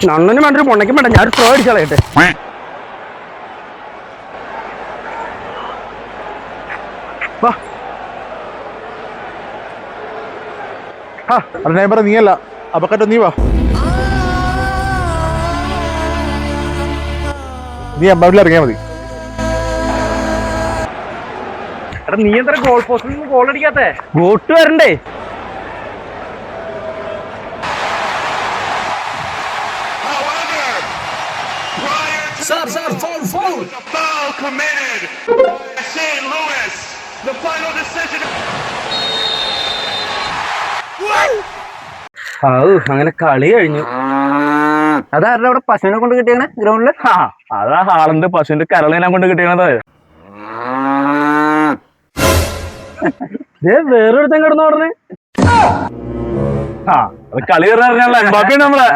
അണ്ണന് വേണ്ട പൊണ്ണയ്ക്കും വേണ്ട ഞാൻ ത്രോ അടിച്ചാളട്ടെ നൈബർ നീയല്ല അപ്പക്കറ്റ നീ വാ നീ അമ്പാവിൽ ഇറങ്ങിയാ മതി എടാ നീ എന്താ ഗോൾ പോസ്റ്റിൽ നിന്ന് ഗോൾ അടിക്കാത്തെ ഗോട്ട് വരണ്ടേ അങ്ങനെ കളി കഴിഞ്ഞു. അതാരുടെ അവിടെ പശുവിനെ കൊണ്ട് കിട്ടിയാണ് ഗ്രൗണ്ടില്? അതാ ഹാളന്റെ പശുവിന്റെ കരളിനെ കൊണ്ട് കിട്ടിയണത്. വേറൊരുത്തൻ കിടന്നു പറഞ്ഞ് അത് കളി പറഞ്ഞ നമ്മളെ